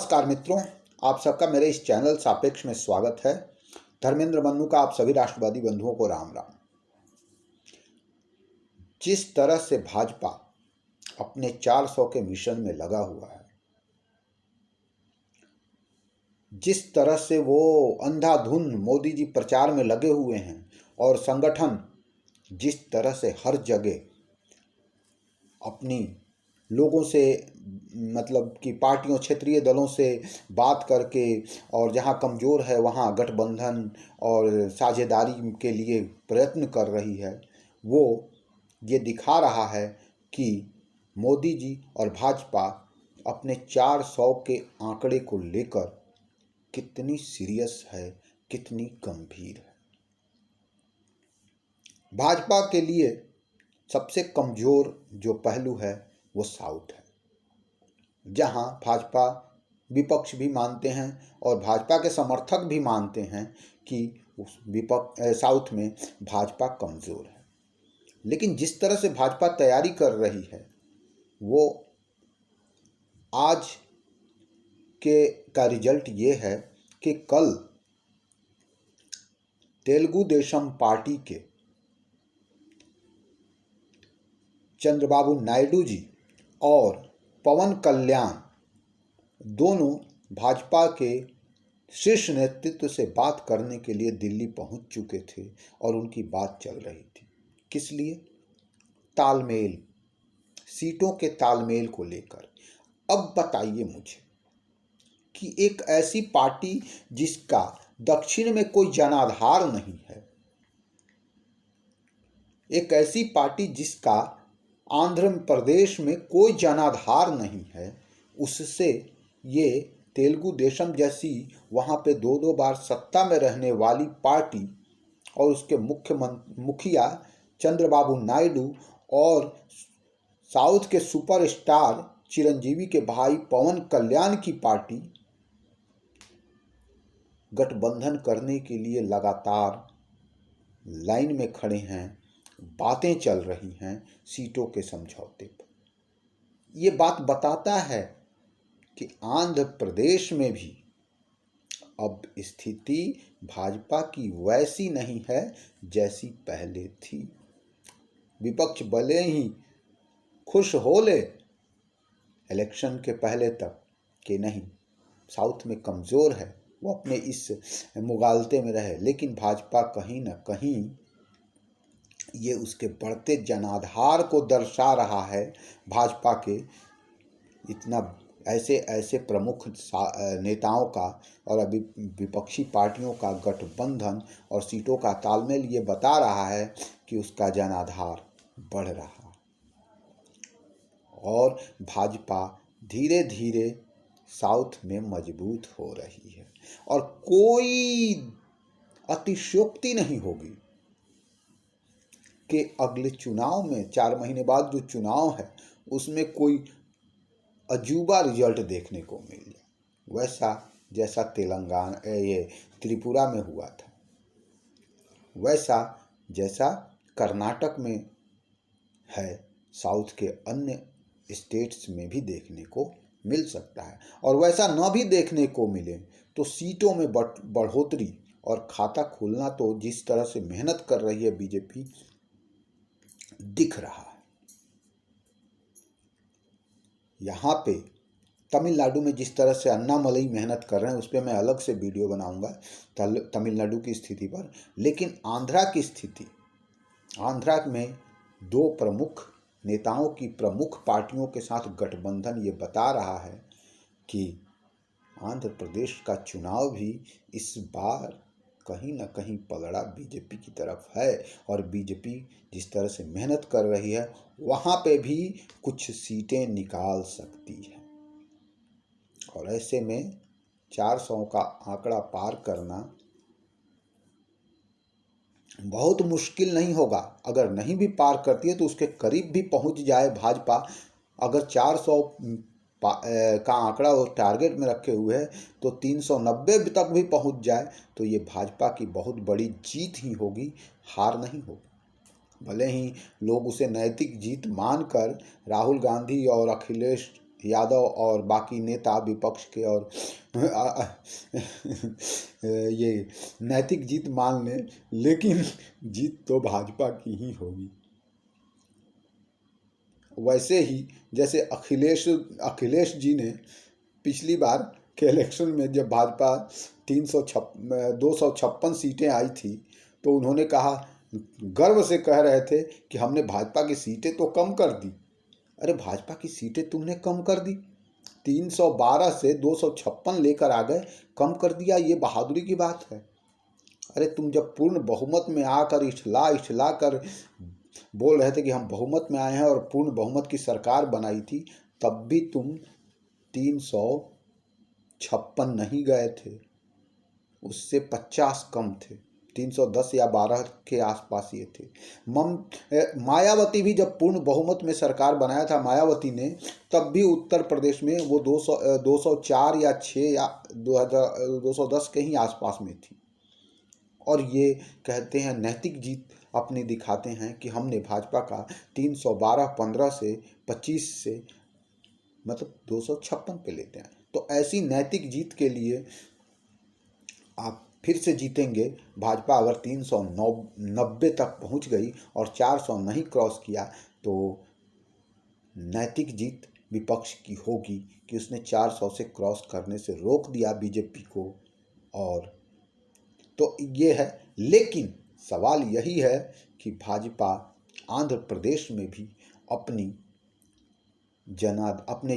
नमस्कार मित्रों, आप सबका मेरे इस चैनल सापेक्ष में स्वागत है। धर्मेंद्र मन्नू का आप सभी राष्ट्रवादी बंधुओं को राम राम। जिस तरह से भाजपा अपने 400 के मिशन में लगा हुआ है, जिस तरह से वो अंधाधुंध मोदी जी प्रचार में लगे हुए हैं और संगठन जिस तरह से हर जगह अपनी लोगों से मतलब कि पार्टियों क्षेत्रीय दलों से बात करके और जहां कमज़ोर है वहां गठबंधन और साझेदारी के लिए प्रयत्न कर रही है, वो ये दिखा रहा है कि मोदी जी और भाजपा अपने 400 के आंकड़े को लेकर कितनी सीरियस है, कितनी गंभीर है। भाजपा के लिए सबसे कमज़ोर जो पहलू है वो साउथ है, जहां भाजपा विपक्ष भी मानते हैं और भाजपा के समर्थक भी मानते हैं कि उस साउथ में भाजपा कमज़ोर है। लेकिन जिस तरह से भाजपा तैयारी कर रही है, वो आज का रिजल्ट ये है कि कल तेलुगु देशम पार्टी के चंद्रबाबू नायडू जी और पवन कल्याण दोनों भाजपा के शीर्ष नेतृत्व से बात करने के लिए दिल्ली पहुंच चुके थे और उनकी बात चल रही थी। किस लिए? तालमेल, सीटों के तालमेल को लेकर। अब बताइए मुझे कि एक ऐसी पार्टी जिसका दक्षिण में कोई जनाधार नहीं है, एक ऐसी पार्टी जिसका आंध्र प्रदेश में कोई जनाधार नहीं है, उससे ये तेलुगु देशम जैसी वहाँ पे दो बार सत्ता में रहने वाली पार्टी और उसके मुखिया चंद्रबाबू नायडू और साउथ के सुपरस्टार चिरंजीवी के भाई पवन कल्याण की पार्टी गठबंधन करने के लिए लगातार लाइन में खड़े हैं, बातें चल रही हैं सीटों के समझौते पर। ये बात बताता है कि आंध्र प्रदेश में भी अब स्थिति भाजपा की वैसी नहीं है जैसी पहले थी। विपक्ष भले ही खुश हो ले इलेक्शन के पहले तक कि नहीं साउथ में कमज़ोर है, वो अपने इस मुगालते में रहे, लेकिन भाजपा कहीं ना कहीं ये उसके बढ़ते जनाधार को दर्शा रहा है। भाजपा के इतना ऐसे प्रमुख नेताओं का और अभी विपक्षी पार्टियों का गठबंधन और सीटों का तालमेल ये बता रहा है कि उसका जनाधार बढ़ रहा है और भाजपा धीरे धीरे साउथ में मजबूत हो रही है। और कोई अतिशयोक्ति नहीं होगी कि अगले चुनाव में 4 महीने बाद जो चुनाव है उसमें कोई अजूबा रिजल्ट देखने को मिल जाए, वैसा जैसा तेलंगाना ये त्रिपुरा में हुआ था, वैसा जैसा कर्नाटक में है, साउथ के अन्य स्टेट्स में भी देखने को मिल सकता है। और वैसा न भी देखने को मिले तो सीटों में बढ़ोतरी और खाता खोलना तो जिस तरह से मेहनत कर रही है बीजेपी दिख रहा है। यहाँ पे तमिलनाडु में जिस तरह से अन्नामलई मेहनत कर रहे हैं उस पर मैं अलग से वीडियो बनाऊंगा तमिलनाडु की स्थिति पर। लेकिन आंध्रा की स्थिति, आंध्रा में 2 प्रमुख नेताओं की प्रमुख पार्टियों के साथ गठबंधन ये बता रहा है कि आंध्र प्रदेश का चुनाव भी इस बार कहीं ना कहीं पलड़ा बीजेपी की तरफ है और बीजेपी जिस तरह से मेहनत कर रही है वहाँ पे भी कुछ सीटें निकाल सकती है। और ऐसे में 400 का आंकड़ा पार करना बहुत मुश्किल नहीं होगा। अगर नहीं भी पार करती है तो उसके करीब भी पहुंच जाए भाजपा। अगर 400 का आंकड़ा वो टारगेट में रखे हुए है तो 390 तक भी पहुंच जाए तो ये भाजपा की बहुत बड़ी जीत ही होगी, हार नहीं होगी। भले ही लोग उसे नैतिक जीत मानकर राहुल गांधी और अखिलेश यादव और बाकी नेता विपक्ष के और ये नैतिक जीत मान लें, लेकिन जीत तो भाजपा की ही होगी। वैसे ही जैसे अखिलेश जी ने पिछली बार के इलेक्शन में जब भाजपा 256 सीटें आई थी, तो उन्होंने कहा, गर्व से कह रहे थे कि हमने भाजपा की सीटें तो कम कर दी। अरे भाजपा की सीटें तुमने कम कर दी, 312 से 256 लेकर आ गए, कम कर दिया, ये बहादुरी की बात है। अरे तुम जब पूर्ण बहुमत में आकर इठला कर बोल रहे थे कि हम बहुमत में आए हैं और पूर्ण बहुमत की सरकार बनाई थी, तब भी तुम 356 नहीं गए थे, उससे 50 कम थे, 310 या 12 के आसपास ये थे। मायावती भी जब पूर्ण बहुमत में सरकार बनाया था मायावती ने, तब भी उत्तर प्रदेश में वो 204 या 6 या 210 के ही आसपास में थी। और ये कहते हैं नैतिक जीत अपनी दिखाते हैं कि हमने भाजपा का 312 15 से 25 से मतलब 256 पे लेते हैं। तो ऐसी नैतिक जीत के लिए आप फिर से जीतेंगे। भाजपा अगर 390 तक पहुंच गई और 400 नहीं क्रॉस किया, तो नैतिक जीत विपक्ष की होगी कि उसने 400 से क्रॉस करने से रोक दिया बीजेपी को। और तो ये है, लेकिन सवाल यही है कि भाजपा आंध्र प्रदेश में भी अपने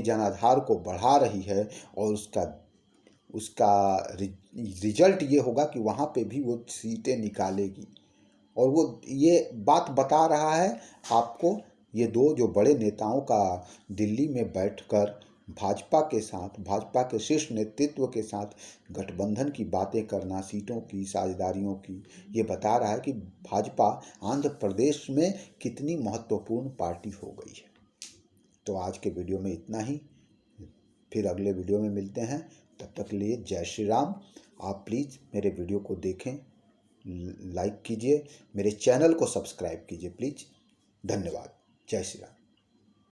जनाधार को बढ़ा रही है, और उसका रिजल्ट ये होगा कि वहाँ पे भी वो सीटें निकालेगी। और वो ये बात बता रहा है आपको, ये दो जो बड़े नेताओं का दिल्ली में बैठकर भाजपा के शीर्ष नेतृत्व के साथ गठबंधन की बातें करना, सीटों की साझेदारियों की, ये बता रहा है कि भाजपा आंध्र प्रदेश में कितनी महत्वपूर्ण पार्टी हो गई है। तो आज के वीडियो में इतना ही, फिर अगले वीडियो में मिलते हैं। तब तक के लिए जय श्री राम। आप प्लीज़ मेरे वीडियो को देखें, लाइक कीजिए, मेरे चैनल को सब्सक्राइब कीजिए प्लीज़। धन्यवाद। जय श्री राम।